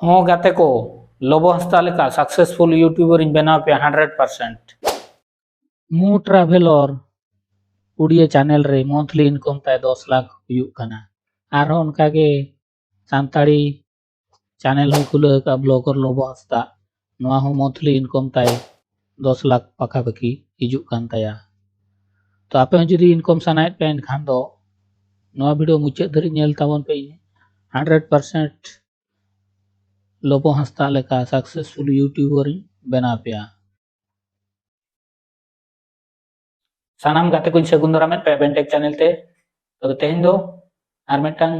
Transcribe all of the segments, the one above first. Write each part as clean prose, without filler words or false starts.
हाँ गाते को लोबो हंसता लेका सक्सेसफुल यूट्यूबर इन बनाव पे 100%। मु ट्रैवलर उड़िया चैनल रे मंथली इनकम ताय 10 लाख हुयुग कना आरो उनका के सांताड़ी चैनल हो खुले का ब्लॉगर लोबो हंसता नवा हो मंथली इनकम ताय 10 लाख पका पकी हिजुग कान ताया। तो आपे जुदी इनकम सानायत पे एनखान दो नवा वीडियो मुचाद धरि नेल ताबन पे 100% लोबो हंसता लेका सक्सेसफुल यूट्यूबर बना पेया। सानाम गाते कुछ सगुन दरामें पे बेंटेक चैनल ते तो तेहें दो आर मिदटांग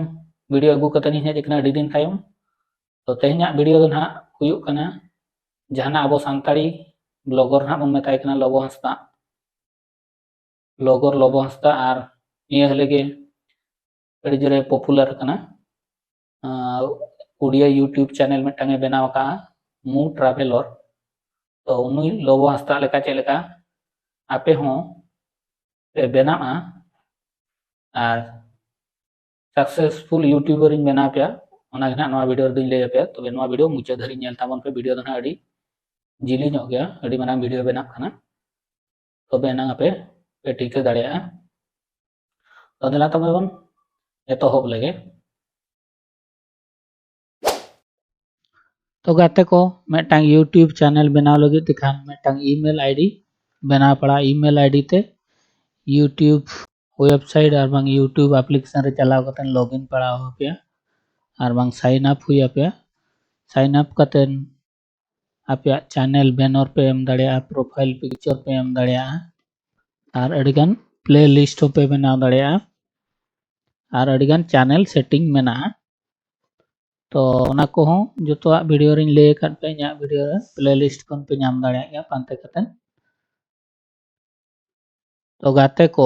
वीडियो अगु कतनी हेज कना अडी दिन तायम। तो तेहें वीडियो दो ना हुयुग कना जहाना अबो सांताड़ी ब्लॉगर ना बन मेताय कना लोबो हंसता ब्लॉगर लोबो हंसता आर निये हलेगे अडी जरे पॉपुलर कना उड़िया यूट्यूब चैनल में टांगे बनाव का मु ट्रैवलर। तो उनुई लोबो हंसता लेका चेलेका आपे हों पे बनावा आर सक्सेसफुल यूट्यूबर इन बना पे ओना गना नवा वीडियो दिन ले पे तो नवा वीडियो मुचाद धरि नेल ताबन पे वीडियो दना अडी जिली ᱧᱚᱜ गया अडी माना वीडियो बना खाना तो बेना पे पे टीके दाड़िया। तो दला तबे बन एतोहब लगे। तो गाते को मेटांग यूट्यूब चैनल बनाव लगे दिखान मेटांग ईमेल आईडी बना पड़ा ईमेल आईडी ते यूट्यूब वेबसाइट और बांग यूट्यूब एप्लीकेशन रे चलाव कतन लॉगिन पड़ा हो पे और बांग साइन अप हुई पे साइन अप कतन आपे चैनल बैनर पे एम दाड़िया प्रोफाइल पिक्चर पे एम दाड़िया और अडिगन प्ले लिस्ट पे बनाव दाड़िया और अडिगन चैनल सेटिंग मेना। तो ओना को हो जोतो वीडियो रिन ले कत पे nya वीडियो प्ले लिस्ट कोन पे नाम दाड़िया या पांते कतन। तो गाते को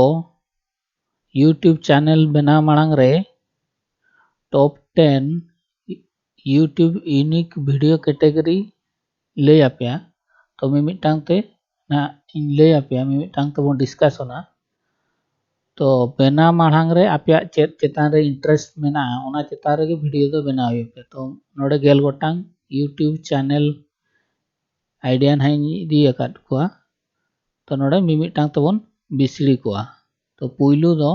यूट्यूब चैनल बना मांग रे top 10 YouTube unique video category ले आपया। तो मिमिटांग ते ना इन ले आपया मिमिटांग तो बन डिस्कस होना। तो बना मांग रे आपया चेत चेतान रे इंटरेस्ट मेना ओना चेतान रे वीडियो दो बना हुई पे। तो नोडे गेल गोटांग यूट्यूब चैनल आइडिया हाई दी अकाद कोआ। तो नोडे मिमिटांग तो बन बिसड़ी कोआ। तो पुइलू दो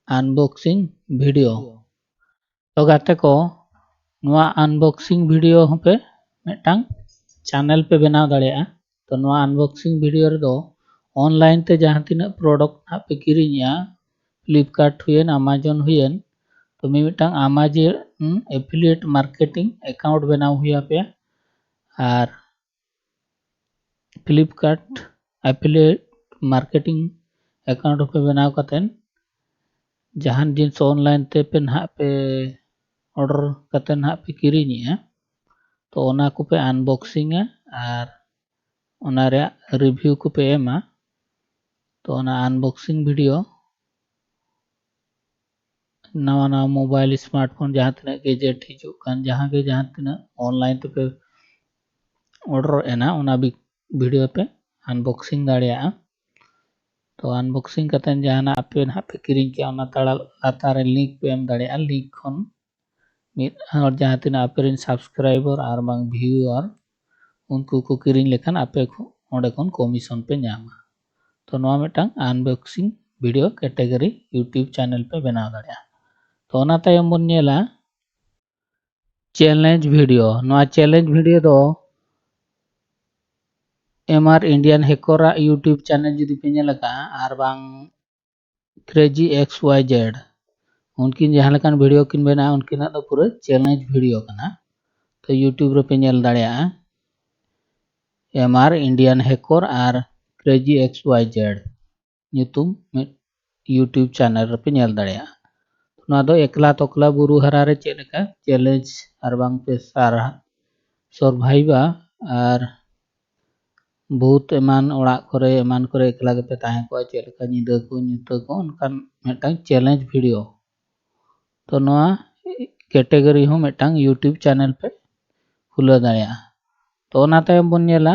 अनबॉक्सिंग वीडियो। तो गाते को नवा अनबॉक्सिंग वीडियो पे मेटांग चैनल पे बनाव दाड़िया। तो नवा अनबॉक्सिंग वीडियो रे दो ऑनलाइन ते जहां तिना प्रोडक्ट ना पे किरिया फ्लिपकार्ट हुएन अमेजन हुएन तो मिमिटांग अमेजन एफिलिएट मार्केटिंग अकाउंट बनाव हुआ पे और फ्लिपकार्ट एफिलिएट मार्केटिंग अकाउंट पे बनाव कतन जहां जिन्स ऑनलाइन ते पे ना पे ऑर्डर कतन ना पे किरिया तो ओना को पे अनबॉक्सिंग और ओना रे रिव्यू को पे एमा। तो ओना अनबॉक्सिंग वीडियो नवा नवा मोबाइल स्मार्टफोन जहां तना गैजेट हिजुग कान जहां के जहां तना ऑनलाइन पे ऑर्डर एना ओना भी वीडियो पे अनबॉक्सिंग दाड़िया। तो अनबॉक्सिंग कतन जहां आपे ना पे किरिंग के ओना ताड़ा लातार लिंक पे एम दाड़िया लिंक खन मिद और जहां तना आपे रिन सब्सक्राइबर और बांग व्यूअर उनको को किरिंग लेखान आपे को ओंडे खन कमीशन पे ᱧᱟᱢᱟ। तो नवा मिटांग unboxing video category YouTube channel पे बनाव दाड़िया। तो ओना तायम बन नेला चैलेंज वीडियो। नवा चैलेंज वीडियो दो MR Indian hacker YouTube channel जुदी पे नेलका आर बांग क्रेजी एक्स वाई जेड उनकिन जहां लेकान वीडियो किन बना उनकिना दो पूरा चैलेंज वीडियो कना। तो यूट्यूब रे पे नेल दाड़िया एमआर इंडियन हैकर आर क्रेजी एक्स वाई जेड ᱧᱩᱛᱩᱢ यूट्यूब चैनल रे पे नेल दाड़िया। ना दो एकला तोकला बुरु हरा रे चेद लेका चैलेंज आर बांग पे सारा सरवाइवा आर बहुत एमान ओड़ा करे एमान करे एकला के पे ताहे को चेद लेका निदा को ᱧᱩᱛᱟᱹ को उनकान मेटांग चैलेंज वीडियो। तो नवा कैटेगरी हो मेटांग यूट्यूब चैनल पे खुला दाड़िया। तो ओना तायम बन नेला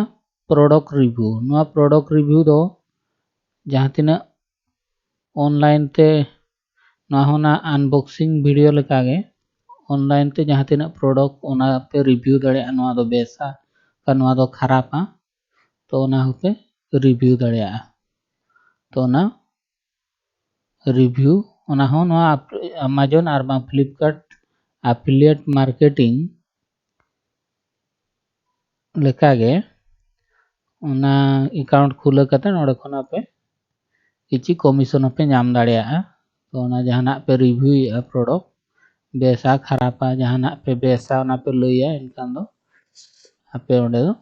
प्रोडक्ट रिव्यू। नवा प्रोडक्ट रिव्यू दो जहां तिना ऑनलाइन ते ना होना अनबॉक्सिंग वीडियो लेका गे ऑनलाइन ते जहाँ तीना प्रोडक्ट ओना पे रिव्यू दाड़ेया नोआ दो बेसा का नोआ दो खराबा तो ओना पे रिव्यू दाड़ेया तो ओना रिव्यू ओना हो नोआ अमेजन और बांग फ्लिपकार्ट एफिलिएट मार्केटिंग लेकागे ओना अकाउंट खुला कते नोडे खना पे किछि कमीशन पे नाम दाड़ेया तो ओना जहाना पे रिव्यू या प्रोडक्ट बेसा खराबा जहाना पे बेसा ओना पे लइया इनकान दो आपे ओंडे दो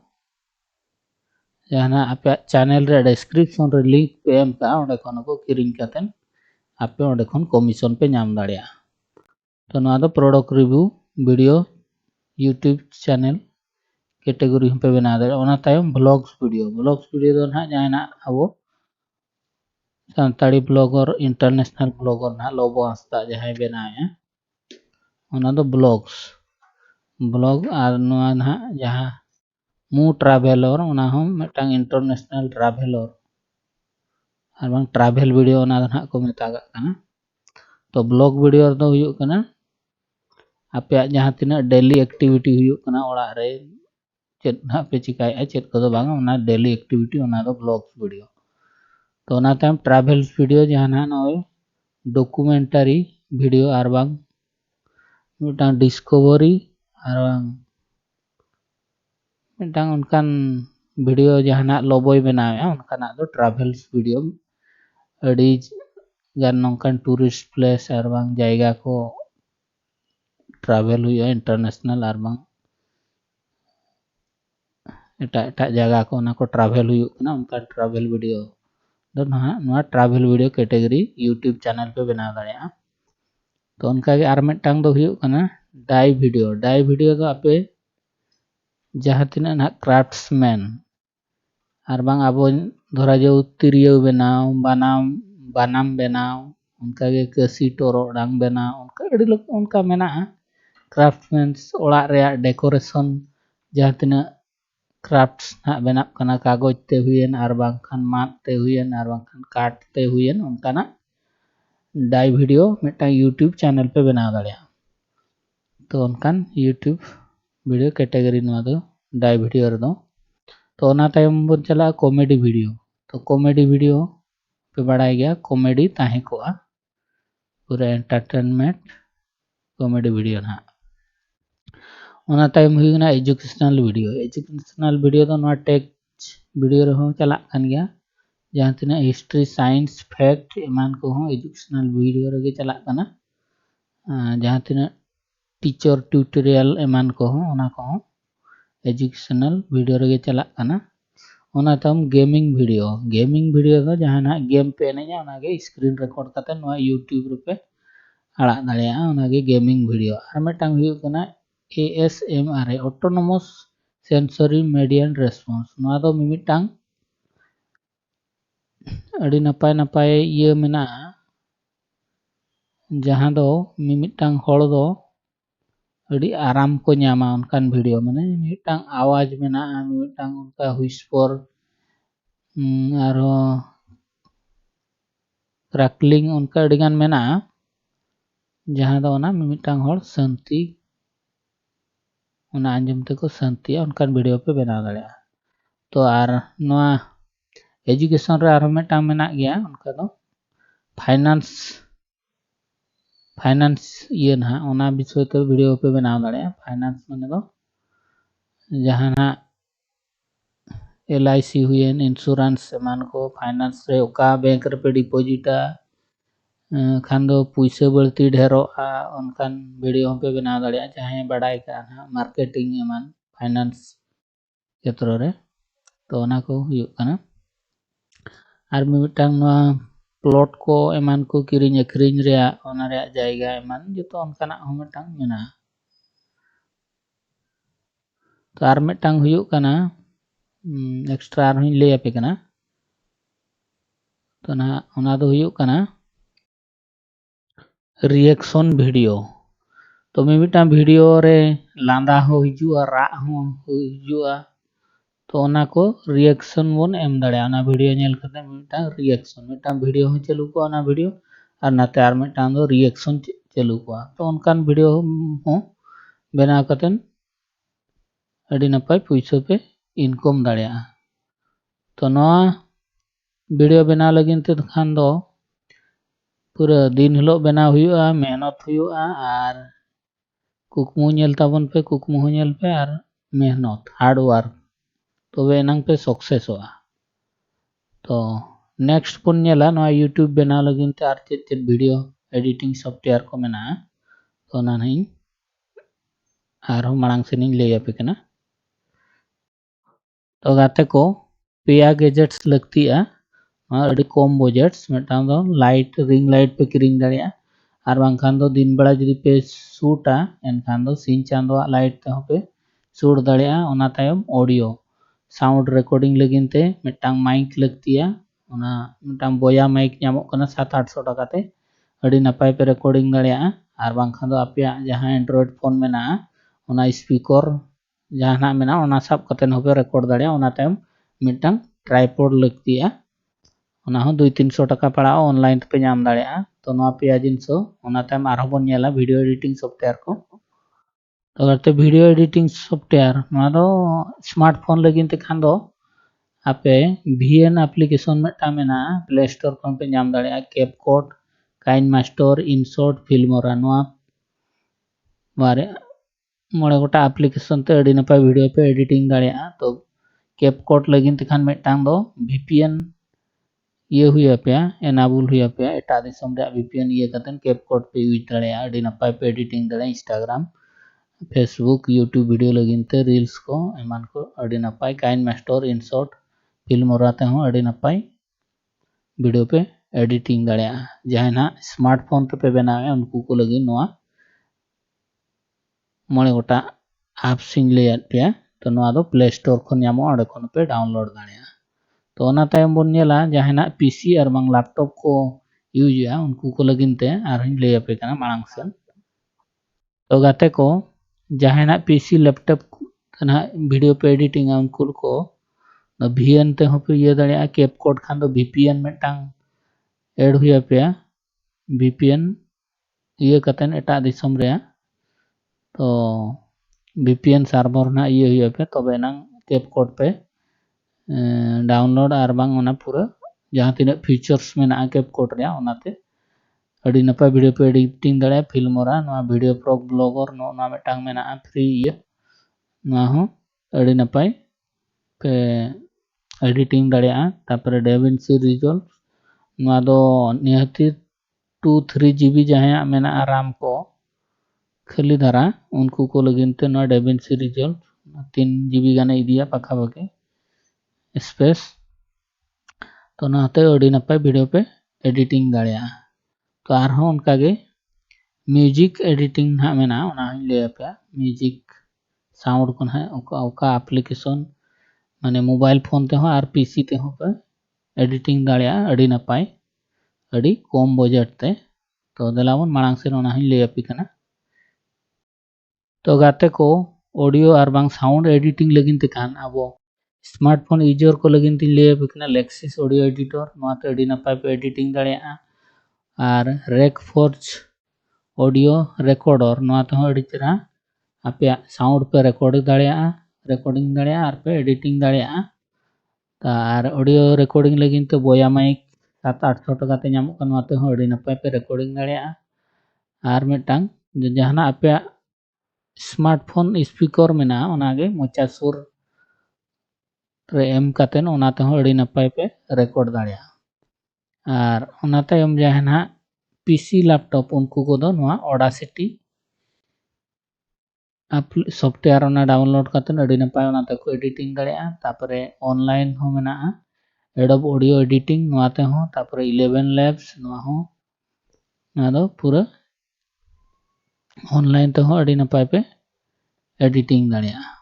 जहाना आपे चैनल रे डिस्क्रिप्शन रे लिंक पे एम का ओंडे खन को किरिंग कतेन आपे ओंडे खन कमीशन पे नाम दाड़ेया तो नोआ दो product review video YouTube channel category पे बना दाड़ेया ओना तायम ब्लॉग्स वीडियो दो ना जहाना अब सानताड़ी ब्लॉगर इंटरनेशनल ब्लॉगर ना लोबो आस्ता जहां बनाया ओना दो ब्लॉग और नोआ ना जहां मु ट्रैवलर ओना हम मिटांग इंटरनेशनल ट्रैवलर और बांग ट्रैवल वीडियो ओना ना को मेतागा कना तो ब्लॉग वीडियो दो हुयु कना आपे जहां तिना डेली एक्टिविटी हुयु कना ओड़ा रे चेत ना पे चिकाय चेत को दो बांग ओना डेली एक्टिविटी ओना दो ब्लॉग वीडियो तो ओना ताम ट्रैवल वीडियो जहां ना नोय डॉक्यूमेंटरी वीडियो और बांग मिटांग डिस्कवरी और मिटांग उनकान वीडियो जहां लोबोय बनाया उनकाना दो ट्रैवल्स वीडियो अड़ी गान नोंकान टूरिस्ट प्लेस और बांग जायगा को ट्रैवल हुआ इंटरनेशनल और बांग एटा जगह को ओना को ट्रैवल हुआ कना उनका ट्रैवल वीडियो दो ना travel video category YouTube channel पे बना दाड़ेया तो उनका के आर मिटांग दो हुयु कना डाई वीडियो दो आपे जहां तिना ना क्राफ्ट्समैन और बांग अब धरा जो तिरियो बनाव बानाम बनाव उनका के कसी टोरोडांग बनाव उनका अड़ी लोग उनका मेना क्राफ्ट्समैन ओड़ा रे डेकोरेशन जहां तिना क्राफ्ट्स ना बना कना कागज ते हुयन और बांग खान मात ते हुयन और बांग खान काट ते हुयन उनका ना डाई वीडियो मिटा यूट्यूब चैनल पे बना दाड़ेया तो उनकान यूट्यूब वीडियो कैटेगरी नोआ दो डाई वीडियो रे दो तो ओना तायम बन चला कॉमेडी वीडियो तो कॉमेडी वीडियो पे बड़ाई गया कॉमेडी ताहे कोआ पूरा एंटरटेनमेंट कॉमेडी वीडियो ना ओना टाइम हुईना एजुकेशनल वीडियो तो नोआ टेक्स्ट वीडियो रे हो चला कान गया जहां तिना हिस्ट्री साइंस फैक्ट एमान को हो एजुकेशनल वीडियो रे चला काना जहां तिना टीचर ट्यूटोरियल एमान को हो ओना को एजुकेशनल वीडियो रे चला काना ओना तम गेमिंग वीडियो दो जहां ना गेम पे एनेजा ओना गे स्क्रीन रिकॉर्ड करते नोआ यूट्यूब रे पे आड़ा दाड़ेया ओना गे गेमिंग वीडियो और मिटांग हुयु कना ASMR autonomous sensory median response नोआ दो मिमिटांग अड़ी नपाय ये मेना जहां दो मिमिटांग होड़ दो अड़ी आराम को न्यामा उनकान वीडियो माने मिमिटांग आवाज मेना मिमिटांग उनका व्हिस्पर और क्रैकलिंग उनका अड़ीगान मेना जहां दो ना मिमिटांग होड़ शांति उना अंजम ते को शांति उनकान वीडियो पे बना दाड़ेया तो आर नोआ एजुकेशन रे आरो मिटांग मेना गया उनका दो फाइनेंस ये ना ओना विषय ते वीडियो पे बना दाड़ेया फाइनेंस माने दो जहां ना LIC हुएन इंश्योरेंस मान को फाइनेंस रे ओका बैंक रे पे डिपॉजिटा खान दो पुइसे बळती ढेरोआ उनकान वीडियो पे बना दाड़ेया चाहे बड़ाई का ना मार्केटिंग एमान फाइनेंस क्षेत्र रे तो ओना को हुयु कना आर मिमिटांग नोआ प्लॉट को एमान को किरिंग अखरिंग रे ओना रे जायगा एमान जतो उनकाना हो मिटांग मेना तो आर मिटांग हुयु कना एक्स्ट्रा आर हूं ले आपे कना तो ना ओना दो हुयु कना रिएक्शन वीडियो तो मिमिटा वीडियो रे लांदा हो हिजुआ रा हो हिजुआ तो ओना को रिएक्शन बोन एम दाड़े ओना वीडियो नेल करते मिमिटा रिएक्शन वीडियो हो चलू को ओना वीडियो और नाते आर मिटा दो रिएक्शन चालू कोआ तो उनकान वीडियो हो बनाव कतेन अड़ी नपाय पैसा पे इनकम दाड़िया तो नवा वीडियो बनाव लगिन ते खान दो पूरा दिन हिलो बनाव हुआ मेहनत हुआ और कुकमु नेल ताबन पे कुकमु नेल पे और मेहनत हार्ड वर्क तो वे एनांग पे सक्सेस हुआ तो नेक्स्ट पुन नेला नवा यूट्यूब बनाव लगिन ते आर चेत चेत वीडियो एडिटिंग सॉफ्टवेयर को मेना तो ना नहीं आरो मांग से नहीं ले पे कना तो गाते को पेया गैजेट्स लगती है अड़ी कम बजेट्स मिटांग दो लाइट रिंग लाइट पे किरिंग दाड़िया और बांखान दो दिन बड़ा जदि पे शूटा एनखान दो सिन चांदो लाइट ते पे शूट दाड़िया ओना तायम ऑडियो साउंड रिकॉर्डिंग लगिन ते मिटांग माइक लगती है ओना मिटांग बोया माइक नामो कना 700-800 टाका ते अड़ी नपाय पे रिकॉर्डिंग दाड़िया और बांखान दो आपया जहां एंड्रॉइड फोन में ना ओना स्पीकर जहां मेना ओना सब कतेन होबे रिकॉर्ड दाड़िया ओना तायम मिटांग ट्राइपॉड लगती है ओना हो 200-300 टाका पड़ा ऑनलाइन पे नाम दाड़िया तो नवा पेया जिनसो ओना तायम आरो बन नेला वीडियो एडिटिंग सॉफ्टवेयर को तो अगरते वीडियो एडिटिंग सॉफ्टवेयर नवा दो स्मार्टफोन लगिन ते खान दो आपे VN एप्लीकेशन में मेना प्ले स्टोर खन पे नाम दाड़िया CapCut KineMaster InShot Filmora नवा मारे मोड़े गोटा एप्लीकेशन ते अड़ी नपाय वीडियो पे एडिटिंग दाड़िया तो कैपकट लगिन ते खान मेटांग दो VPN ये हुआ पे एनाबुल हुआ पे एटा दिसम रे VPN ये कतन कैपकट पे यूज दाड़िया अड़ी नपाय पे एडिटिंग दाड़िया इंस्टाग्राम फेसबुक यूट्यूब वीडियो लगिन ते रील्स को एमान को अड़ी नपाय काइन मास्टर इनशॉट फिल्मोरा ते हो अड़ी नपाय वीडियो पे एडिटिंग दाड़िया जहां ना स्मार्टफोन पे बनावे उनको को लगिन नवा मोड़े गोटा एप्स इन ले पे तो नवा दो प्ले स्टोर खन नामो अड़े खन पे डाउनलोड दाड़िया तो ओना तायम बन नेला जहां पीसी और बांग लैपटॉप को यूज है उनको को लगिन ते आर हन ले पे कना मांग से तो गाते को जहां पीसी लैपटॉप तना वीडियो पे एडिटिंग उनको को VN ते हो पे ये दाड़िया कैपकट खान दो VPN मेटांग ऐड हुआ पे VPN ये कतन एटा दिसम रे तो VPN सर्वर ना ये हुआ पे तबे ना कैपकट पे डाउनलोड और बांग ओना पूरा जहां तीन फीचर्स में ना कैपकट रे ओनाते अड़ी नपाय वीडियो पे एडिटिंग दाड़े फिल्मोरा नवा वीडियो प्रो ब्लॉगर नवा मेटांग में ना फ्री ये नवा हो अड़ी नपाय पे एडिटिंग दाड़े तापर डेविंसी रिजॉल्व नवा दो निहती 2-3 GB जहां में ना आराम को खाली धारा उनको को लगिन ते नवा डेविंसी रिजॉल्व 3 GB गाने इदिया पाखा पाखे स्पेस तो नाते अड़ी नपाय वीडियो पे एडिटिंग दाड़िया तो आरहों उनका गे म्यूजिक एडिटिंग ना मेना ओना ले पे म्यूजिक साउंड को है ओका एप्लीकेशन माने मोबाइल फोन ते हो और पीसी ते हो पे एडिटिंग दाड़िया अड़ी नपाय अड़ी कम बजट ते तो देलावन मांग से ओना ले पे कना तो गाते को ऑडियो और बांग साउंड एडिटिंग लगिन ते खान अब स्मार्टफोन यूजर को लगिन तीन ले पे कना लेक्सिस ऑडियो एडिटर नवाते अड़ी नपाय पे एडिटिंग दाड़िया और रेकफोर्ज ऑडियो रिकॉर्डर नवाते हो अड़ी चेहरा आपे साउंड पे रिकॉर्डिंग दाड़िया और पे एडिटिंग दाड़िया और ऑडियो रिकॉर्डिंग लगिन तो बोया माइक 700-800 टाका ते नामो कन नवाते हो अड़ी नपाय पे रिकॉर्डिंग दाड़िया और मिटांग जहां आपे स्मार्टफोन स्पीकर में ना ओनागे मोचा सुर रे एम कतेन ओनाते हो अड़ी नपाय पे रिकॉर्ड दाड़िया और ओना तायम जहां पीसी लैपटॉप उनको को दो नवा ऑडासिटी सॉफ्टवेयर ओना डाउनलोड कतेन अड़ी नपाय ओनाते को एडिटिंग दाड़िया तापरे ऑनलाइन हो मेना एडोब ऑडियो एडिटिंग नवाते हो तापरे 11 लैब्स नवा हो ना दो पूरा ऑनलाइन ते हो अड़ी नपाय पे एडिटिंग दाड़िया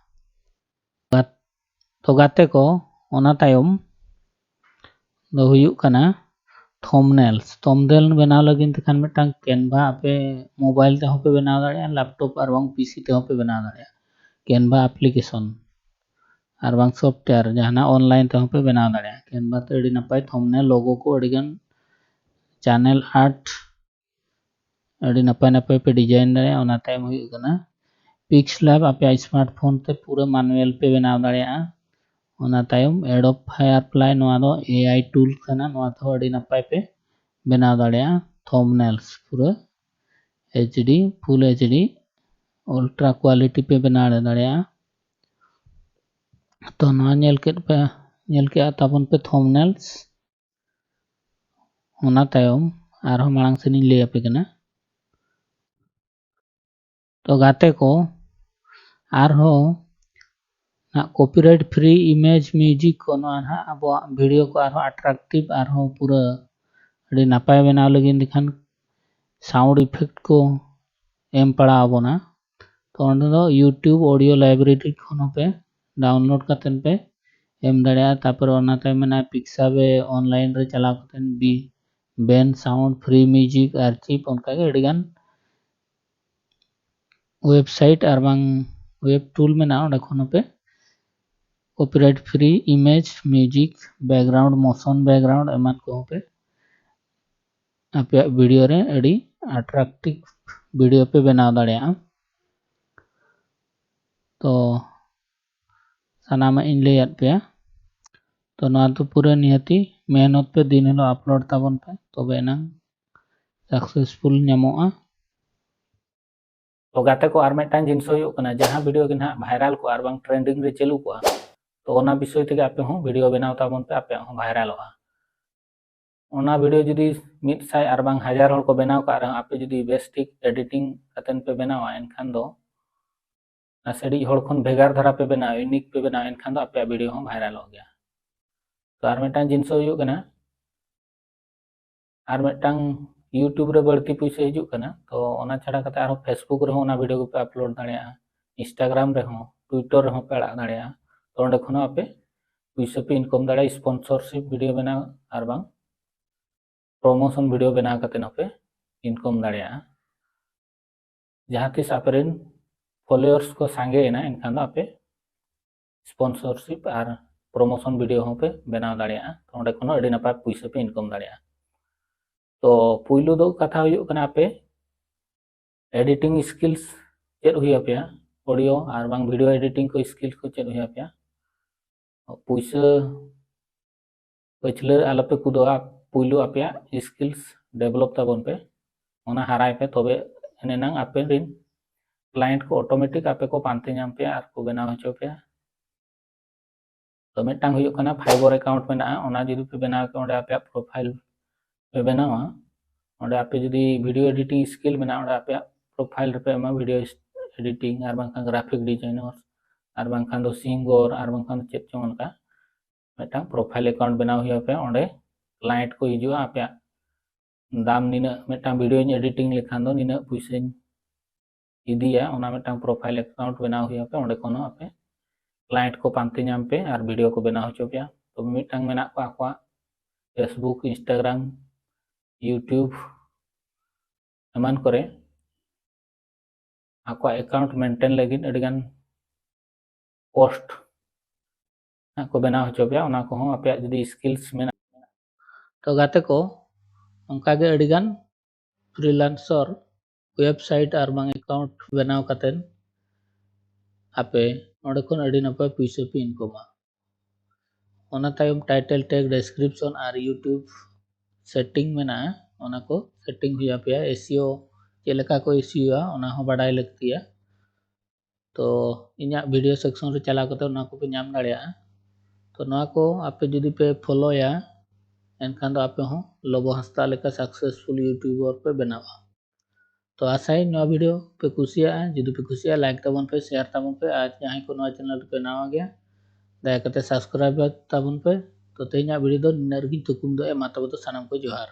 तो गाते को ओना तायम दो हुयुक कना थंबनेल बनाव लगिन ते खान मिटांग कैनवा पे मोबाइल ते हो पे बनाव दाड़िया लैपटॉप और बांग पीसी ते हो पे बनाव दाड़िया कैनवा एप्लीकेशन और बांग सॉफ्टवेयर जहां ऑनलाइन ते हो पे बनाव दाड़िया कैनवा ते अड़ी नपाय थंबनेल लोगो को अड़ीगन चैनल आर्ट अड़ी नपाय नपाय पे डिजाइन दाड़िया ओना तायम हुई कना पिक्सलैब आपे स्मार्टफोन ते पूरा मैनुअल पे बनाव दाड़िया ओना तायम एडोब फायरफ्लाई नोआ दो एआई टूल कना नोआ तो अड़ी नपाय पे बनाव दाड़िया थंबनेल्स पूरा HD full HD ultra quality पे बना दाड़िया तो नोआ नेल के ताबन पे थंबनेल्स ओना तायम आरो मांग से लई आपे कना तो गाते को आरो ना कॉपीराइट फ्री इमेज म्यूजिक को ना अब वीडियो को आरो अट्रैक्टिव आरो पूरा अड़ी नपाय बनाव लगिन दिखान साउंड इफेक्ट को एम पड़ा आबोना तो अंदर दो यूट्यूब ऑडियो लाइब्रेरी खनो पे डाउनलोड करतेन पे एम दाड़िया तापर ओना ताय मेना पिक्साबे ऑनलाइन रे चला करतेन बी बेन साउंड फ्री म्यूजिक आर्चिव उनका के अड़िगान वेबसाइट और बांग वेब टूल में ना ओंडे खनो पे copyright free image music background motion background एमान को पे आपे वीडियो रे अड़ी अट्रैक्टिव वीडियो पे बनाव दाड़िया तो सानामा इन लई पे तो ना तो पूरा नियति मेहनत पे दिन हिलो अपलोड ताबन पे तो बेना सक्सेसफुल ᱧᱟᱢᱚᱜᱼᱟ तो गाते को आर मिदटांग जिनिस हुयुग कना जहां वीडियो के ना भाइरल को आर बांग ट्रेंडिंग रे चलू को तो ओना विषय तेगे आपे हो वीडियो बनाव ताबन पे आपे हो भाइरलवा ओना वीडियो जुदी 100 आर बांग 1000 हर को बनाव का रहा आपे जुदी बेस्टिक एडिटिंग कतन पे बनावा एनखान दो ना सेडी हर खन भेगार धरा पे बनाव यूनिक पे बनाव एनखान दो आपे वीडियो हो भाइरल हो गया तो आर मिदटांग जिनिस हुयुग कना आर मिदटांग यूट्यूब रे बढ़ती पैसा हिजुग कना तो ओना छाड़ा कते आरो फेसबुक रे ओना वीडियो को पे अपलोड दाड़िया इंस्टाग्राम रे हो ट्विटर रे हो पे अड़ा दाड़िया तो ओंडे खनो आपे पैसा पे इनकम दाड़िया स्पॉन्सरशिप वीडियो बनाव आर बांग प्रमोशन वीडियो बनाव कते आपे इनकम दाड़िया जहां तिस आपेरेन फॉलोअर्स को सांगे ना एनखान दो आपे स्पॉन्सरशिप आर प्रमोशन वीडियो हो पे बनाव दाड़िया तो ओंडे खनो अड़ी नपाय पैसा पे इनकम दाड़िया तो पुइलो दो कथा हुयुग कना आपे एडिटिंग स्किल्स चेद हुई आपे ऑडियो आर बांग वीडियो एडिटिंग को स्किल्स को चेद हुई आपे पैसा पछले आलपे कुदोआ पुइलो आपे स्किल्स डेवलप ताबन पे ओना हाराय पे तबे एनेनांग आपे रिन क्लाइंट को ऑटोमेटिक आपे को पांते नाम पे आर को बनाव हचो पे तो मिदटांग हुयुग कना फाइवर अकाउंट में ना ओना जुदी पे बनाव के ओंडे आपे प्रोफाइल पे बनावा ओंडे आपे जुदी वीडियो एडिटिंग स्किल में ना ओंडे आपे प्रोफाइल रे पे एमा वीडियो एडिटिंग आर बांखान ग्राफिक डिजाइनर आर बांखान दो सिंगर आर बांखान चेद चों उनका मिदटांग प्रोफाइल अकाउंट बनाव हुई आपे ओंडे क्लाइंट को हिजुआ आपे दाम निना मिदटांग वीडियो एडिटिंग लेखान दो निना पैसा इदिया ओना मिदटांग प्रोफाइल अकाउंट बनाव हुई आपे ओंडे कोनो आपे क्लाइंट को पांते नाम पे आर वीडियो को बनाव हचो पे तो मिदटांग मेना को आकवा फेसबुक इंस्टाग्राम यूट्यूब एमान करे आकवा अकाउंट मेंटेन लगिन अडिगान पोस्ट को बनाव हचो पे ओना को आपे जुदी स्किल्स में तो गाते को उनका के अडिगान फ्रीलांसर वेबसाइट आर बांग अकाउंट बनाव कतेन आपे ओंडे खन अड़ी नपाय पैसा पे इनकमा ओना तायम टाइटल टैग डिस्क्रिप्शन आर यूट्यूब सेटिंग में ना ओना को सेटिंग हुई आपे एसईओ चेलेका को एसईओ ओना हो बाडाय लगती है तो इन्या वीडियो सेक्शन रे चला करते ओना को पे नाम दाड़िया तो ना को आपे जुदी पे फॉलो या एनखान दो आपे हो लोबो हंसता लेका सक्सेसफुल यूट्यूबर पे बनावा तो आशा है नवा वीडियो पे कुसिया जुदी पे कुसिया लाइक ताबन पे शेयर ताबन पे आज जहां को नवा चैनल पे नवा गया दया करते सब्सक्राइब ताबन पे तो तेना वीडियो दो निरगी तुकुम दो एमा तब तो सनम को जोहार।